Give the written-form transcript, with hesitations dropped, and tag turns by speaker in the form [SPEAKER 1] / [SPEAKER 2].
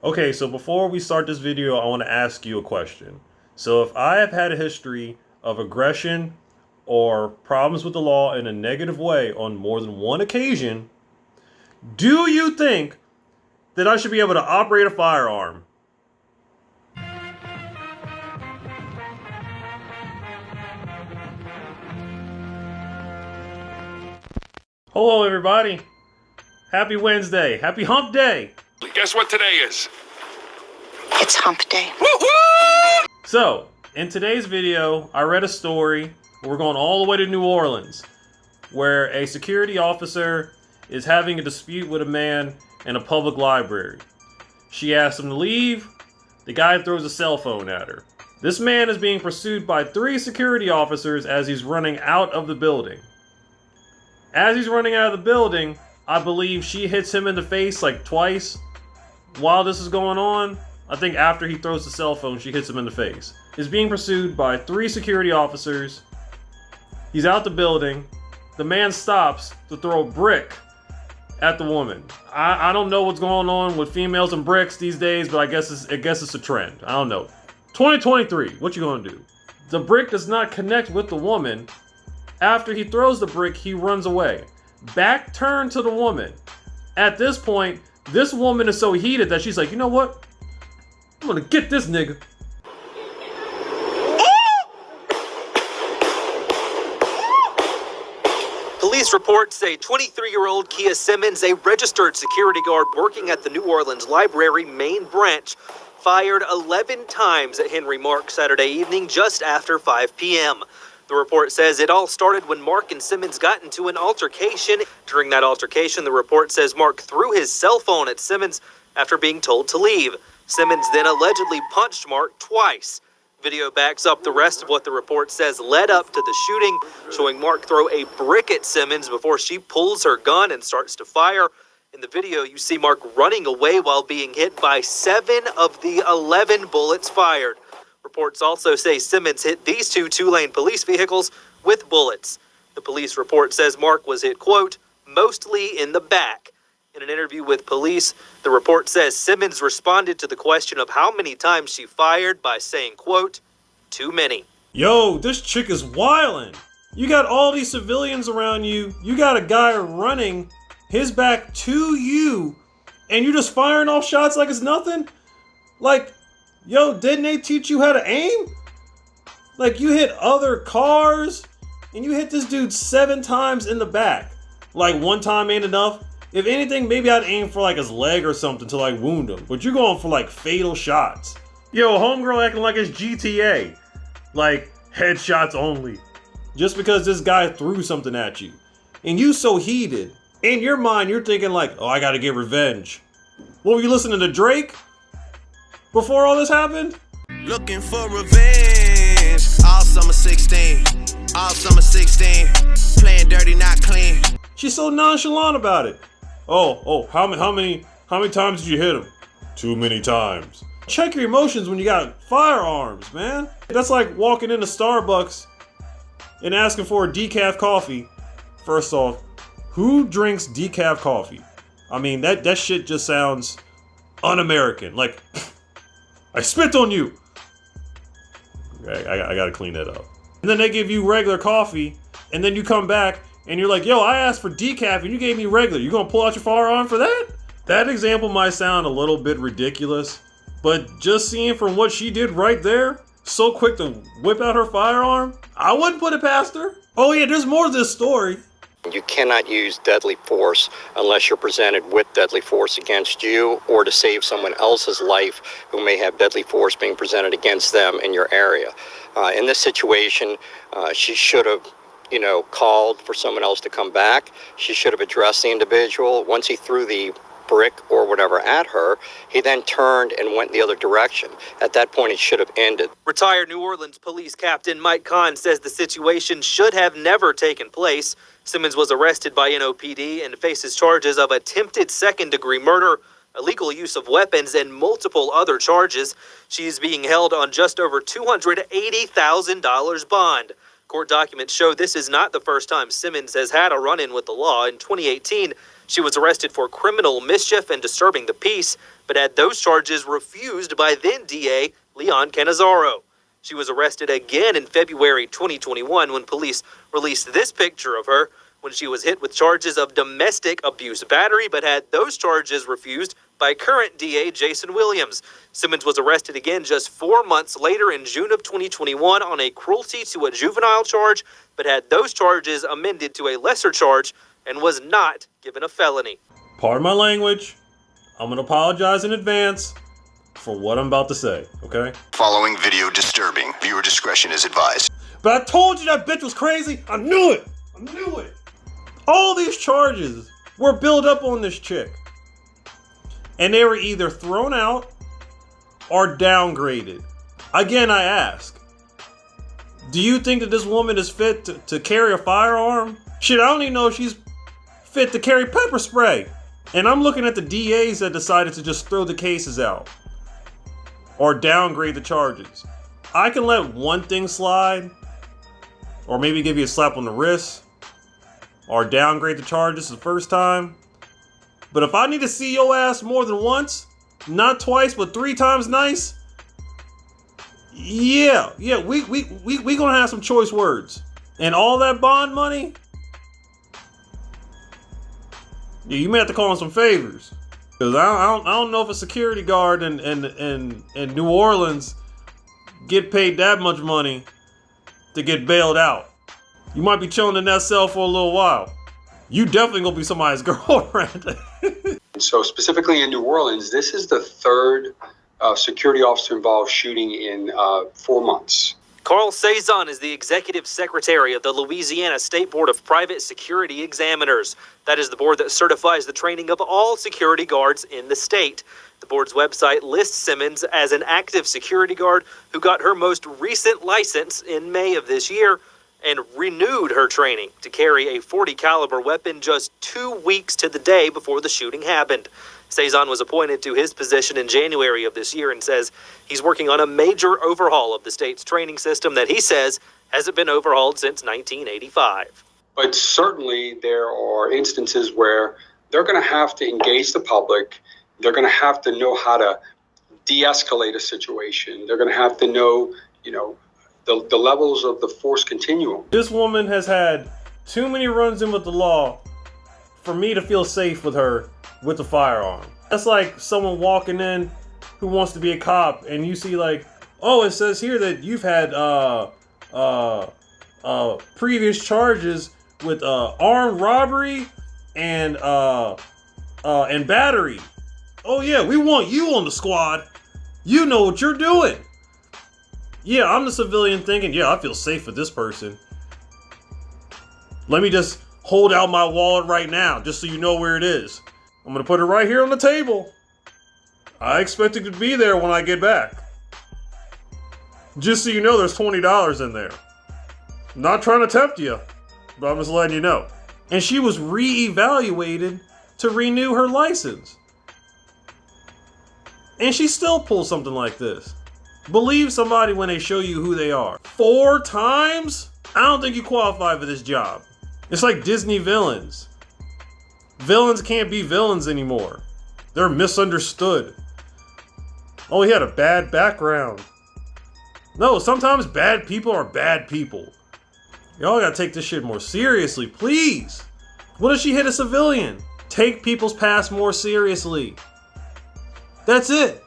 [SPEAKER 1] Okay, so before we start this video, I want to ask you a question. So if I have had a history of aggression or problems with the law in a negative way on more than one occasion, do you think that I should be able to operate a firearm? Hello, everybody. Happy Wednesday. Happy Hump Day.
[SPEAKER 2] Guess what today is?
[SPEAKER 3] It's Hump Day.
[SPEAKER 2] Woo-hoo!
[SPEAKER 1] So, in today's video, I read a story. We're going all the way to New Orleans, where a security officer is having a dispute with a man in a public library. She asks him to leave. The guy throws a cell phone at her. This man is being pursued by 3 security officers as he's running out of the building. As he's running out of the building, I believe she hits him in the face like twice while this is going on. I think after he throws the cell phone, she hits him in the face. He's being pursued by 3 security officers. He's out the building. The man stops to throw a brick at the woman. I don't know what's going on with females and bricks these days, but I guess it's a trend. I don't know. 2023, what you gonna do? The brick does not connect with the woman. After he throws the brick, he runs away. Back turn to the woman. At this point, this woman is so heated that she's like, you know what? I'm gonna get this nigga.
[SPEAKER 4] Police reports say 23-year-old Kia Simmons, a registered security guard working at the New Orleans Library main branch, fired 11 times at Henry Mark Saturday evening just after 5 p.m. The report says it all started when Mark and Simmons got into an altercation. During that altercation, the report says Mark threw his cell phone at Simmons after being told to leave. Simmons then allegedly punched Mark twice. Video backs up the rest of what the report says led up to the shooting, showing Mark throw a brick at Simmons before she pulls her gun and starts to fire. In the video, you see Mark running away while being hit by 7 of the 11 bullets fired. Reports also say Simmons hit these 2 two-lane police vehicles with bullets. The police report says Mark was hit, quote, mostly in the back. In an interview with police, the report says Simmons responded to the question of how many times she fired by saying, quote, too many.
[SPEAKER 1] Yo, this chick is wildin'. You got all these civilians around you. You got a guy running his back to you, and you're just firing off shots like it's nothing? Like, yo, didn't they teach you how to aim? Like, you hit other cars, and you hit this dude 7 times in the back. Like, 1 time ain't enough. If anything, maybe I'd aim for like his leg or something to like wound him. But you're going for like fatal shots. Yo, homegirl acting like it's GTA. Like, headshots only. Just because this guy threw something at you. And you so heated. In your mind, you're thinking like, oh, I gotta get revenge. What, were you listening to Drake before all this happened?
[SPEAKER 5] Looking for revenge. All summer 16. All summer 16. Playing dirty, not clean.
[SPEAKER 1] She's so nonchalant about it. How many times did you hit him? Too many times. Check your emotions when you got firearms, man. That's like walking into Starbucks and asking for a decaf coffee. First off, who drinks decaf coffee? I mean, that shit just sounds un-American. Like, I spit on you. Okay, I gotta clean that up. And then they give you regular coffee, and then you come back and you're like, yo, I asked for decaf and you gave me regular. You gonna pull out your firearm for that? That example might sound a little bit ridiculous, but just seeing from what she did right there, so quick to whip out her firearm, I wouldn't put it past her. Oh yeah, there's more to this story.
[SPEAKER 6] You cannot use deadly force unless you're presented with deadly force against you or to save someone else's life who may have deadly force being presented against them in your area. In this situation, she should have called for someone else to come back. She should have addressed the individual. Once he threw the brick or whatever at her, he then turned and went the other direction. At that point, it should have ended.
[SPEAKER 4] Retired New Orleans Police Captain Mike Kahn says the situation should have never taken place. Simmons was arrested by NOPD and faces charges of attempted second-degree murder, illegal use of weapons, and multiple other charges. She is being held on just over $280,000 bond. Court documents show this is not the first time Simmons has had a run-in with the law. In 2018, She was arrested for criminal mischief and disturbing the peace, but had those charges refused by then DA Leon Cannizzaro. She was arrested again in February 2021 when police released this picture of her when she was hit with charges of domestic abuse battery, but had those charges refused by current DA Jason Williams. Simmons was arrested again just 4 months later in June of 2021 on a cruelty to a juvenile charge, but had those charges amended to a lesser charge and was not given a felony.
[SPEAKER 1] Pardon my language. I'm going to apologize in advance for what I'm about to say, okay?
[SPEAKER 7] Following video disturbing. Viewer discretion is advised.
[SPEAKER 1] But I told you that bitch was crazy. I knew it. I knew it. All these charges were built up on this chick. And they were either thrown out or downgraded. Again, I ask, do you think that this woman is fit to carry a firearm? Shit, I don't even know if she's fit to carry pepper spray. And I'm looking at the DAs that decided to just throw the cases out or downgrade the charges. I can let one thing slide, or maybe give you a slap on the wrist, or downgrade the charges the first time. But if I need to see your ass more than once, not twice, but 3 times nice, yeah, we gonna have some choice words. And all that bond money, yeah, you may have to call in some favors. Because I don't know if a security guard in New Orleans get paid that much money to get bailed out. You might be chilling in that cell for a little while. You definitely gonna be somebody's girlfriend.
[SPEAKER 8] So specifically in New Orleans, this is the third security officer involved shooting in 4 months.
[SPEAKER 4] Carl Cezanne is the executive secretary of the Louisiana State Board of Private Security Examiners. That is the board that certifies the training of all security guards in the state. The board's website lists Simmons as an active security guard who got her most recent license in May of this year and renewed her training to carry a .40 caliber weapon just 2 weeks to the day before the shooting happened. Cezanne was appointed to his position in January of this year and says he's working on a major overhaul of the state's training system that he says hasn't been overhauled since 1985.
[SPEAKER 8] But certainly there are instances where they're going to have to engage the public. They're going to have to know how to de-escalate a situation. They're going to have to know, the levels of the force continuum.
[SPEAKER 1] This woman has had too many runs in with the law for me to feel safe with her with a firearm. That's like someone walking in who wants to be a cop and you see like, oh, it says here that you've had previous charges with armed robbery and battery. Oh yeah, we want you on the squad. You know what you're doing. Yeah, I'm the civilian thinking, yeah, I feel safe with this person. Let me just hold out my wallet right now, just so you know where it is. I'm gonna put it right here on the table. I expect it to be there when I get back. Just so you know, there's $20 in there. I'm not trying to tempt you, but I'm just letting you know. And she was re-evaluated to renew her license. And she still pulls something like this. Believe somebody when they show you who they are. 4 times? I don't think you qualify for this job. It's like Disney villains. Villains can't be villains anymore. They're misunderstood. Oh, he had a bad background. No, sometimes bad people are bad people. Y'all gotta take this shit more seriously, please. What if she hit a civilian? Take people's past more seriously. That's it.